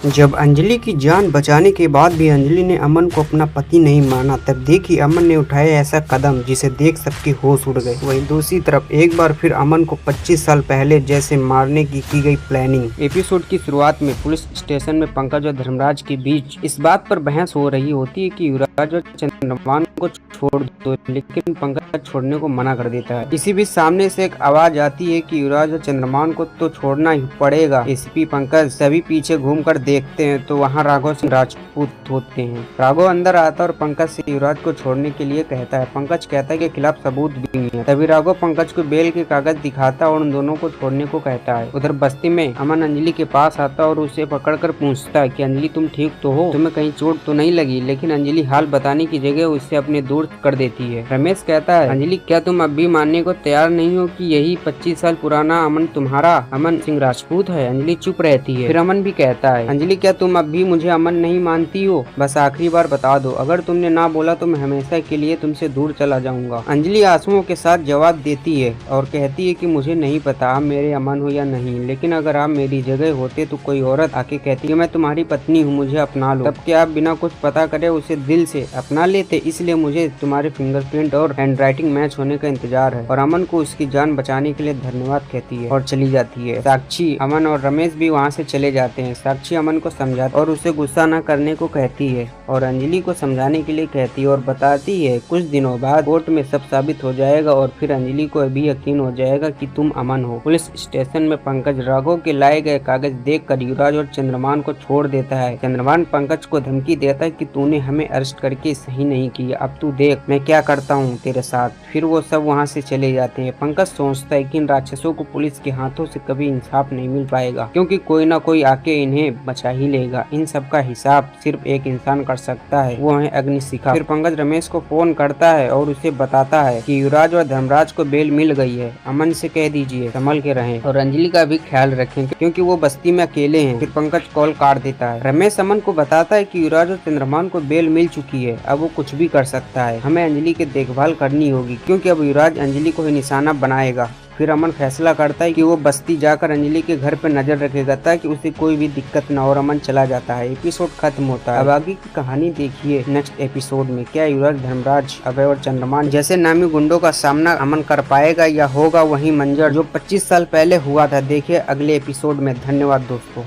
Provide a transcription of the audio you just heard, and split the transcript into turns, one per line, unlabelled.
जब अंजलि की जान बचाने के बाद भी अंजलि ने अमन को अपना पति नहीं माना, तब देखी अमन ने उठाया ऐसा कदम जिसे देख सबके होश उड़ गए। वहीं दूसरी तरफ एक बार फिर अमन को 25 साल पहले जैसे मारने की गई प्लानिंग। एपिसोड की शुरुआत में पुलिस स्टेशन में पंकज और धर्मराज के बीच इस बात पर बहस हो रही होती है कि युवराज और चंद्रभान को छोड़ दो, लेकिन पंकज छोड़ने को मना कर देता है। इसी बीच सामने से एक आवाज आती है कि युवराज और चंद्रभान को तो छोड़ना ही पड़ेगा। एसीपी पंकज सभी पीछे घूमकर देखते हैं तो वहां राघव सिंह राजपूत होते हैं। राघव अंदर आता है और पंकज से युवराज को छोड़ने के लिए कहता है। पंकज कहता है कि खिलाफ सबूत भी नहीं है। तभी राघव पंकज को बेल के कागज दिखाता और उन दोनों को छोड़ने को कहता है। उधर बस्ती में अमन अंजलि के पास आता और उसे पकड़कर पूछता है कि अंजलि तुम ठीक तो हो, तुम्हें कहीं चोट तो नहीं लगी? लेकिन अंजलि हाल बताने की जगह उससे अपने दूर कर देती है। रमेश कहता है अंजलि क्या तुम अब भी मानने को तैयार नहीं हो कि यही 25 साल पुराना अमन तुम्हारा अमन सिंह राजपूत है? अंजलि चुप रहती है। फिर अमन भी कहता है अंजलि क्या तुम अब भी मुझे अमन नहीं मानती हो? बस आखिरी बार बता दो, अगर तुमने ना बोला तो मैं हमेशा के लिए तुमसे दूर चला जाऊंगा। अंजलि आंसुओं के साथ जवाब देती है और कहती है कि मुझे नहीं पता आप मेरे अमन हो या नहीं, लेकिन अगर आप मेरी जगह होते तो कोई औरत आके कहती है मैं तुम्हारी पत्नी हूँ, मुझे अपना लो, तब क्या आप बिना कुछ पता करे उसे दिल से अपना लेते? इसलिए मुझे तुम्हारे फिंगरप्रिंट और हैंडराइटिंग मैच होने का इंतजार है। और अमन को उसकी जान बचाने के लिए धन्यवाद कहती है और चली जाती है। साक्षी, अमन और रमेश भी वहाँ से चले जाते हैं। साक्षी अमन को समझाती और उसे गुस्सा न करने को कहती है और अंजलि को समझाने के लिए कहती है और बताती है कुछ दिनों बाद कोर्ट में सब साबित हो जाएगा और फिर अंजलि को अभी यकीन हो जाएगा कि तुम अमन हो। पुलिस स्टेशन में पंकज राघव के लाए गए कागज देखकर युवराज और चंद्रभान को छोड़ देता है। चंद्रभान पंकज को धमकी देता है कि तूने हमें अरेस्ट करके सही नहीं किया, अब तू देख मैं क्या करता हूँ तेरे साथ। फिर वो सब वहाँ से चले जाते हैं। पंकज सोचता है कि इन राक्षसों को पुलिस के हाथों से कभी इंसाफ नहीं मिल पाएगा, क्योंकि कोई ना कोई आके इन्हें बचा ही लेगा। इन सब का हिसाब सिर्फ एक इंसान कर सकता है, वो है अग्निशिखा। फिर पंकज रमेश को फोन करता है और उसे बताता है कि युवराज और धर्मराज को बेल मिल गई है, अमन से कह दीजिए संभल के रहें और अंजलि का भी ख्याल रखें क्योंकि वो बस्ती में अकेले हैं। फिर पंकज कॉल काट देता है। रमेश अमन को बताता है कि युवराज और चंद्रभान को बेल मिल चुकी है, अब वो कुछ भी कर सकता है, हमें अंजलि की देखभाल करनी होगी क्योंकि अब युवराज अंजलि को ही निशाना बनाएगा। फिर अमन फैसला करता है कि वो बस्ती जाकर अंजलि के घर पर नजर रखेगा ताकि उसे कोई भी दिक्कत न हो और अमन चला जाता है। एपिसोड खत्म होता है। अब आगे की कहानी देखिए नेक्स्ट एपिसोड में। क्या युवराज, धर्मराज, अभय और चंद्रभान जैसे नामी गुंडों का सामना अमन कर पाएगा या होगा वही मंजर जो 25 साल पहले हुआ था? देखिए अगले एपिसोड में। धन्यवाद दोस्तों।